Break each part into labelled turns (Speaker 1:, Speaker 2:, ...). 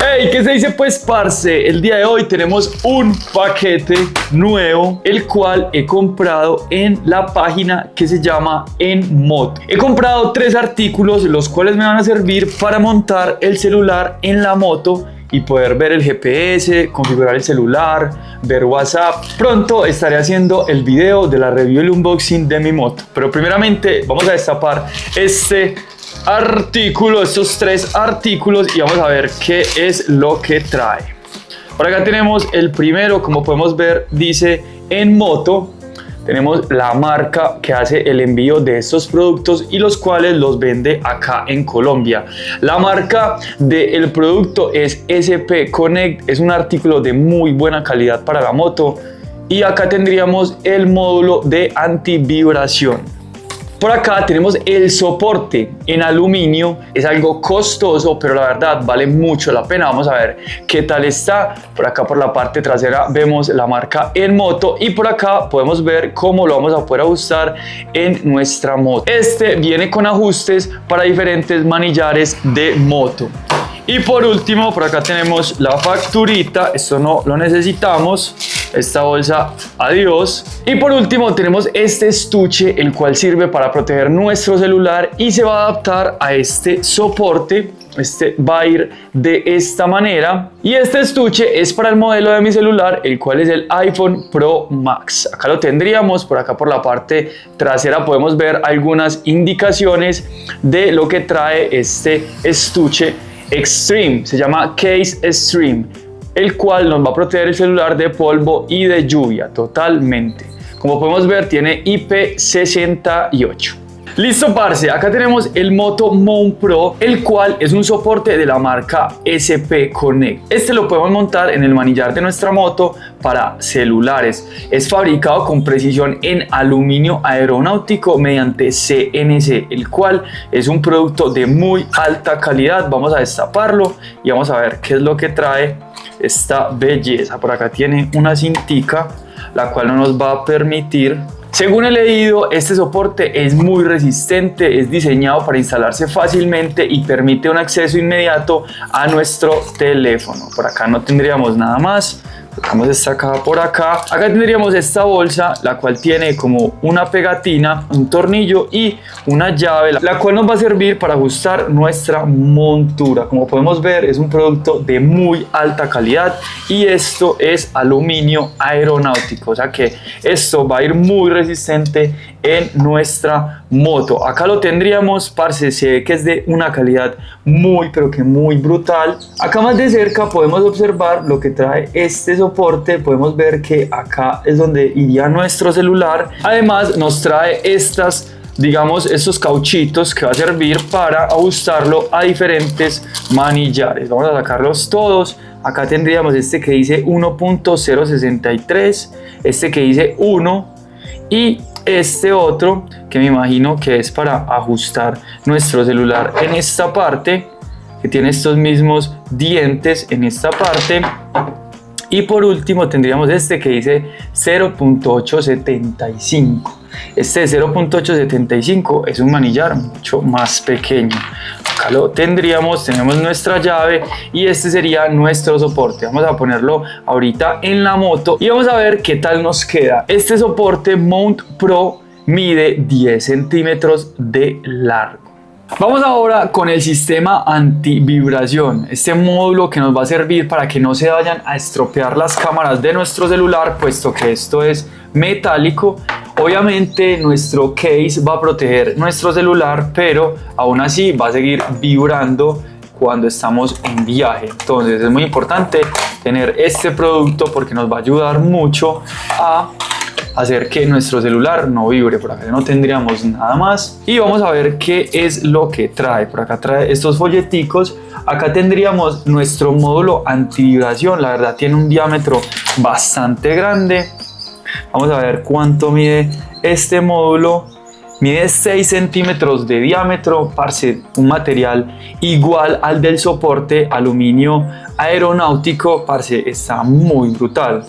Speaker 1: Hey, ¿qué se dice pues, parce? El día de hoy tenemos un paquete nuevo, el cual he comprado en la página que se llama Enmoto. He comprado 3 artículos, los cuales me van a servir para montar el celular en la moto y poder ver el GPS, configurar el celular, ver WhatsApp. Pronto estaré haciendo el video de la review y el unboxing de mi moto, pero primeramente vamos a destapar estos 3 artículos y vamos a ver qué es lo que trae. Por acá tenemos el primero, como podemos ver dice Enmoto. Tenemos la marca que hace el envío de estos productos y los cuales los vende acá en Colombia. La marca del producto es SP Connect, es un artículo de muy buena calidad para la moto. Y acá tendríamos el módulo de antivibración. Por acá tenemos el soporte en aluminio, es algo costoso, pero la verdad vale mucho la pena. Vamos a ver qué tal está. Por acá por la parte trasera vemos la marca Enmoto y por acá podemos ver cómo lo vamos a poder ajustar en nuestra moto. Este viene con ajustes para diferentes manillares de moto. Y por último, por acá tenemos la facturita, esto no lo necesitamos, esta bolsa, adiós. Y por último tenemos este estuche, el cual sirve para proteger nuestro celular y se va a adaptar a este soporte. Este va a ir de esta manera y este estuche es para el modelo de mi celular, el cual es el iPhone Pro Max. Acá lo tendríamos, por acá por la parte trasera podemos ver algunas indicaciones de lo que trae este estuche Extreme, se llama Case Extreme, el cual nos va a proteger el celular de polvo y de lluvia totalmente. Como podemos ver tiene IP68. Listo, parce, acá tenemos el Moto Mount Pro, el cual es un soporte de la marca SP Connect. Este lo podemos montar en el manillar de nuestra moto para celulares. Es fabricado con precisión en aluminio aeronáutico mediante CNC, el cual es un producto de muy alta calidad. Vamos a destaparlo y vamos a ver qué es lo que trae esta belleza. Por acá tiene una cintica, la cual no nos va a permitir. Según he leído, este soporte es muy resistente, es diseñado para instalarse fácilmente y permite un acceso inmediato a nuestro teléfono. Por acá no tendríamos nada más. Colocamos esta caja por acá. Acá tendríamos esta bolsa, la cual tiene como una pegatina, un tornillo y una llave, la cual nos va a servir para ajustar nuestra montura. Como podemos ver, es un producto de muy alta calidad y esto es aluminio aeronáutico, o sea que esto va a ir muy resistente en nuestra moto. Acá lo tendríamos, parce, se ve que es de una calidad muy pero que muy brutal. Acá más de cerca podemos observar lo que trae este soporte. Podemos ver que acá es donde iría nuestro celular. Además nos trae estos cauchitos que va a servir para ajustarlo a diferentes manillares. Vamos a sacarlos todos. Acá tendríamos este que dice 1.063, este que dice 1 y este otro que me imagino que es para ajustar nuestro celular en esta parte, que tiene estos mismos dientes en esta parte. Y por último tendríamos este que dice 0.875. Este de 0.875 es un manillar mucho más pequeño. Acá lo tenemos nuestra llave y este sería nuestro soporte. Vamos a ponerlo ahorita en la moto y vamos a ver qué tal nos queda. Este soporte Mount Pro mide 10 centímetros de largo. Vamos ahora con el sistema antivibración, este módulo que nos va a servir para que no se vayan a estropear las cámaras de nuestro celular, puesto que esto es metálico. Obviamente nuestro case va a proteger nuestro celular, pero aún así va a seguir vibrando cuando estamos en viaje. Entonces es muy importante tener este producto porque nos va a ayudar mucho a hacer que nuestro celular no vibre. Por acá no tendríamos nada más y vamos a ver qué es lo que trae. Por acá trae estos folleticos. Acá tendríamos nuestro módulo antivibración. La verdad tiene un diámetro bastante grande. Vamos a ver cuánto mide este módulo. Mide 6 centímetros de diámetro, parce, un material igual al del soporte aluminio aeronáutico. Parce, está muy brutal.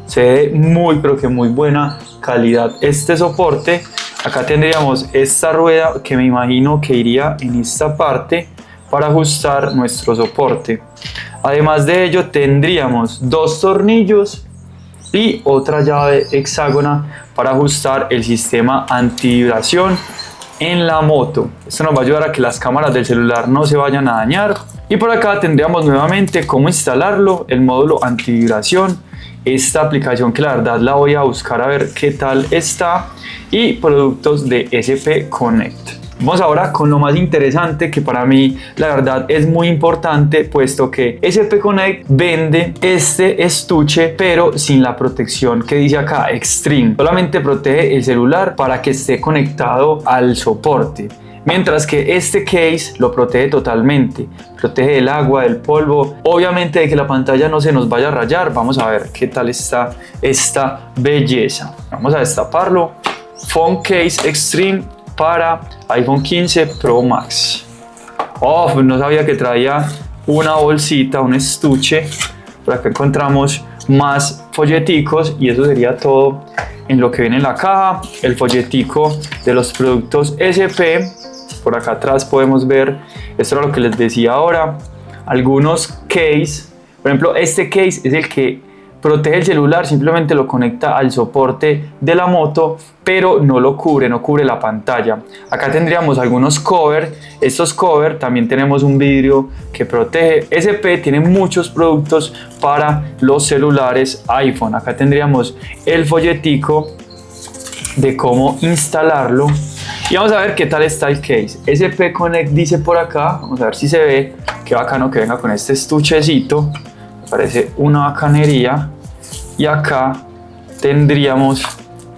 Speaker 1: Se ve muy pero que muy buena calidad este soporte. Acá tendríamos esta rueda que me imagino que iría en esta parte para ajustar nuestro soporte. Además de ello tendríamos 2 tornillos y otra llave hexágona para ajustar el sistema antivibración en la moto. Esto nos va a ayudar a que las cámaras del celular no se vayan a dañar. Y por acá tendríamos nuevamente cómo instalarlo, el módulo antivibración, esta aplicación que la verdad la voy a buscar a ver qué tal está, y productos de SP Connect. Vamos ahora con lo más interesante, que para mí la verdad es muy importante, puesto que SP Connect vende este estuche pero sin la protección que dice acá Extreme. Solamente protege el celular para que esté conectado al soporte, mientras que este case lo protege totalmente, protege del agua, del polvo, obviamente de que la pantalla no se nos vaya a rayar. Vamos a ver qué tal está esta belleza. Vamos a destaparlo. Phone Case Extreme para iPhone 15 Pro Max. Oh, no sabía que traía una bolsita, un estuche. Por acá encontramos más folleticos y eso sería todo en lo que viene en la caja. El folletico de los productos SP. Por acá atrás podemos ver, esto era lo que les decía ahora, algunos case. Por ejemplo, este case es el que protege el celular, simplemente lo conecta al soporte de la moto, pero no lo cubre, no cubre la pantalla. Acá tendríamos algunos cover. Estos cover también tenemos un vidrio que protege. SP tiene muchos productos para los celulares iPhone. Acá tendríamos el folletico de cómo instalarlo. Y vamos a ver qué tal está el case. SP Connect dice por acá, vamos a ver si se ve. Qué bacano que venga con este estuchecito, me parece una bacanería. Y acá tendríamos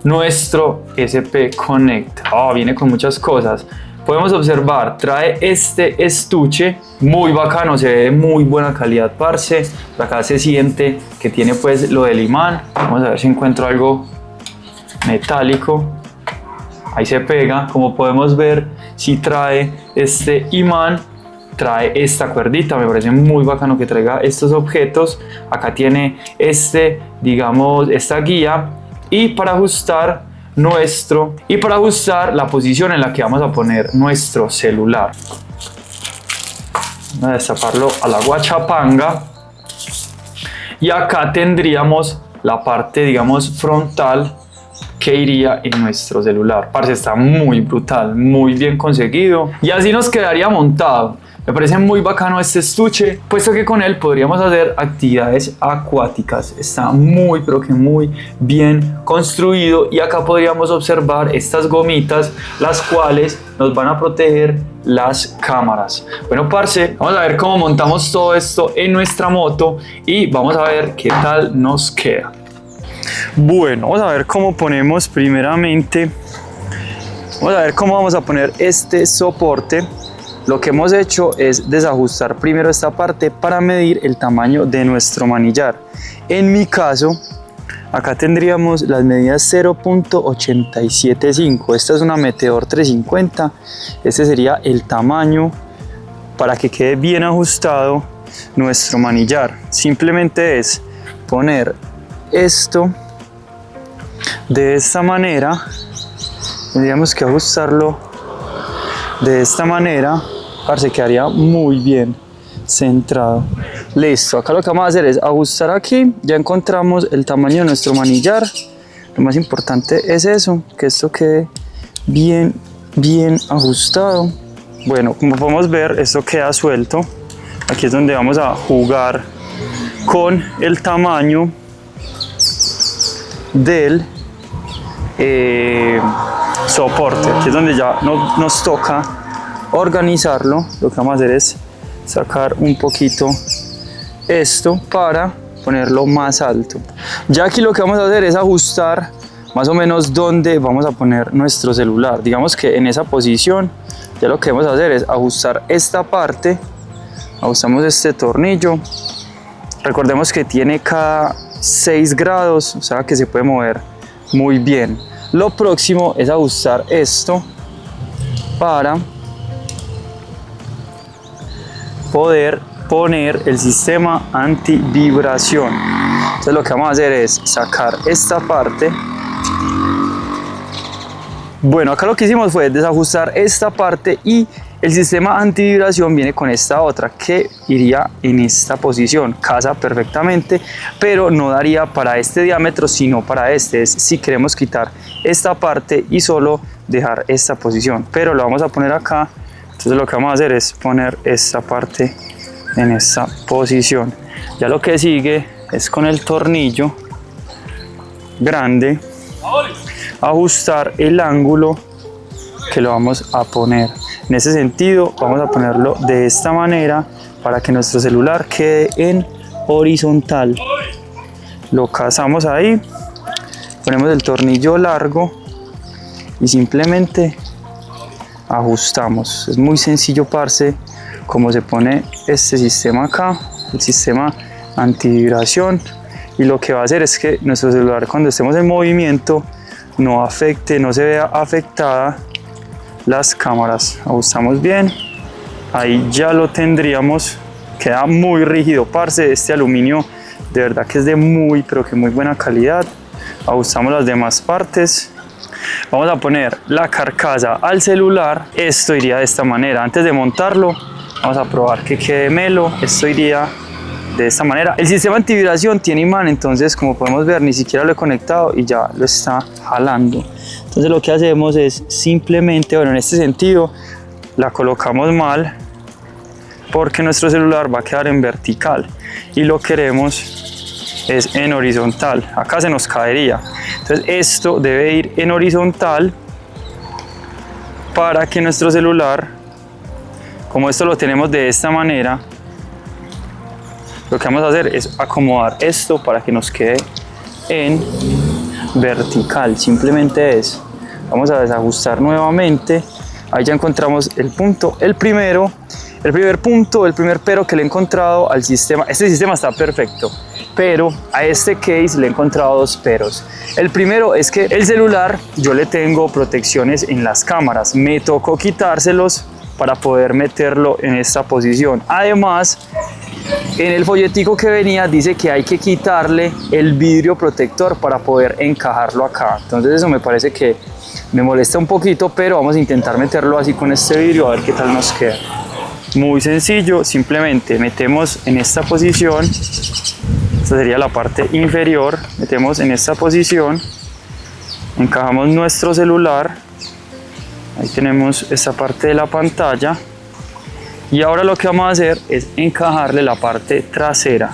Speaker 1: nuestro SP Connect. Viene con muchas cosas. Podemos observar, trae este estuche muy bacano, se ve de muy buena calidad, parce. Por acá se siente que tiene pues lo del imán. Vamos a ver si encuentro algo metálico. Ahí se pega, como podemos ver, si trae este imán, trae esta cuerdita. Me parece muy bacano que traiga estos objetos. Acá tiene digamos, esta guía, y para ajustar la posición en la que vamos a poner nuestro celular. Vamos a destaparlo a la guachapanga. Y acá tendríamos la parte, digamos, frontal que iría en nuestro celular. Parce, está muy brutal, muy bien conseguido, y así nos quedaría montado. Me parece muy bacano este estuche, puesto que con él podríamos hacer actividades acuáticas. Está muy, pero que muy bien construido. Y acá podríamos observar estas gomitas, las cuales nos van a proteger las cámaras. Bueno, parce, vamos a ver cómo montamos todo esto en nuestra moto y vamos a ver qué tal nos queda. Bueno, vamos a ver cómo ponemos primeramente. Vamos a ver cómo vamos a poner este soporte. Lo que hemos hecho es desajustar primero esta parte para medir el tamaño de nuestro manillar. En mi caso, acá tendríamos las medidas 0.875. Esta es una Meteor 350. Este sería el tamaño para que quede bien ajustado nuestro manillar. Simplemente es poner esto de esta manera. Tendríamos que ajustarlo de esta manera. Se quedaría muy bien centrado. Listo, acá lo que vamos a hacer es ajustar aquí. Ya encontramos el tamaño de nuestro manillar. Lo más importante es eso, que esto quede bien ajustado. Bueno, como podemos ver, esto queda suelto. Aquí es donde vamos a jugar con el tamaño del soporte. Aquí es donde ya nos toca organizarlo. Lo que vamos a hacer es sacar un poquito esto para ponerlo más alto. Ya aquí lo que vamos a hacer es ajustar más o menos dónde vamos a poner nuestro celular. Digamos que en esa posición. Ya lo que vamos a hacer es ajustar esta parte. Ajustamos este tornillo. Recordemos que tiene cada 6 grados, o sea que se puede mover muy bien. Lo próximo es ajustar esto para poder poner el sistema antivibración. Entonces lo que vamos a hacer es sacar esta parte. Bueno, acá lo que hicimos fue desajustar esta parte y El sistema antivibración viene con esta otra que iría en esta posición, casa perfectamente, pero no daría para este diámetro sino para este. Es si queremos quitar esta parte y solo dejar esta posición, pero lo vamos a poner acá. Entonces lo que vamos a hacer es poner esta parte en esta posición. Ya lo que sigue es con el tornillo grande ajustar el ángulo que lo vamos a poner. En ese sentido vamos a ponerlo de esta manera para que nuestro celular quede en horizontal. Lo casamos ahí, ponemos el tornillo largo y simplemente ajustamos. Es muy sencillo, parce, como se pone este sistema acá, el sistema antivibración, y lo que va a hacer es que nuestro celular, cuando estemos en movimiento, no afecte, no se vea afectada las cámaras. Ajustamos bien, ahí ya lo tendríamos. Queda muy rígido, parce. Este aluminio de verdad que es de muy, pero que muy buena calidad. Ajustamos las demás partes. Vamos a poner la carcasa al celular. Esto iría de esta manera. Antes de montarlo, vamos a probar que quede melo. Esto iría de esta manera. El sistema antivibración tiene imán, entonces como podemos ver ni siquiera lo he conectado y ya lo está jalando. Entonces lo que hacemos es simplemente, bueno, en este sentido la colocamos mal porque nuestro celular va a quedar en vertical y lo queremos es en horizontal. Acá se nos caería. Entonces esto debe ir en horizontal para que nuestro celular, como esto lo tenemos de esta manera, lo que vamos a hacer es acomodar esto para que nos quede en vertical. Simplemente es, vamos a desajustar nuevamente. Ahí ya encontramos el punto. El primer pero que le he encontrado al sistema. Este sistema está perfecto, pero a este case le he encontrado dos peros. El primero es que el celular, yo le tengo protecciones en las cámaras, me tocó quitárselos para poder meterlo en esta posición. Además, en el folletico que venía dice que hay que quitarle el vidrio protector para poder encajarlo acá. Entonces eso me parece que me molesta un poquito, pero vamos a intentar meterlo así con este vidrio a ver qué tal nos queda. Muy sencillo, simplemente metemos en esta posición. Esta sería la parte inferior. Metemos en esta posición, encajamos nuestro celular. Ahí tenemos esta parte de la pantalla. Y ahora lo que vamos a hacer es encajarle la parte trasera.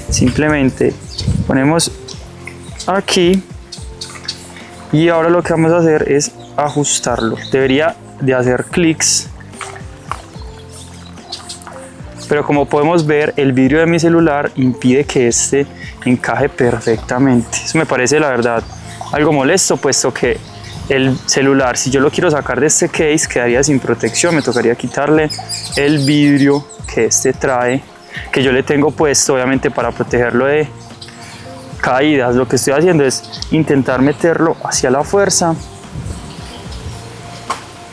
Speaker 1: Simplemente ponemos aquí y ahora lo que vamos a hacer es ajustarlo. Debería de hacer clics, pero como podemos ver, el vidrio de mi celular impide que este encaje perfectamente. Eso me parece, la verdad, algo molesto, puesto que el celular, si yo lo quiero sacar de este case, quedaría sin protección. Me tocaría quitarle el vidrio que este trae, que yo le tengo puesto obviamente para protegerlo de caídas. Lo que estoy haciendo es intentar meterlo hacia la fuerza,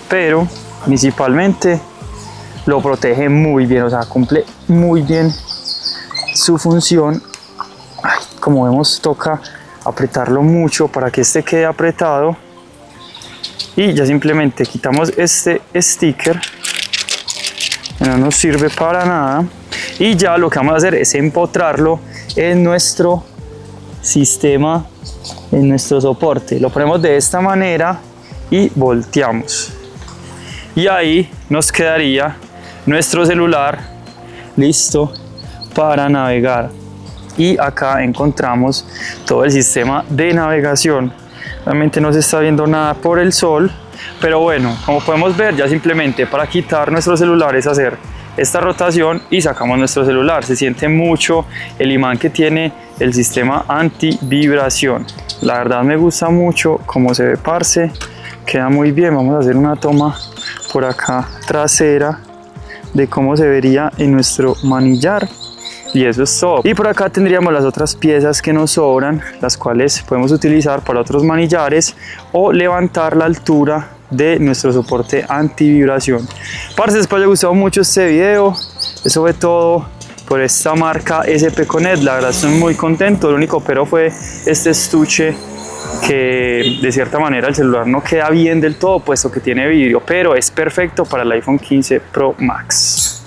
Speaker 1: pero principalmente lo protege muy bien, o sea, cumple muy bien su función. Ay, como vemos, toca apretarlo mucho para que este quede apretado. Y ya simplemente quitamos este sticker que no nos sirve para nada, y ya lo que vamos a hacer es empotrarlo en nuestro sistema, en nuestro soporte. Lo ponemos de esta manera y volteamos, y ahí nos quedaría nuestro celular listo para navegar. Y acá encontramos todo el sistema de navegación. Realmente no se está viendo nada por el sol, pero bueno, como podemos ver, ya simplemente para quitar nuestro celular es hacer esta rotación y sacamos nuestro celular. Se siente mucho el imán que tiene el sistema antivibración. La verdad me gusta mucho cómo se ve, parce, queda muy bien. Vamos a hacer una toma por acá trasera de cómo se vería en nuestro manillar. Y eso es todo. Y por acá tendríamos las otras piezas que nos sobran, las cuales podemos utilizar para otros manillares o levantar la altura de nuestro soporte antivibración. Parce, espero que haya gustado mucho este video. Eso fue todo por esta marca SP Connect. La verdad estoy muy contento. Lo único pero fue este estuche que de cierta manera el celular no queda bien del todo puesto que tiene vidrio, pero es perfecto para el iPhone 15 Pro Max.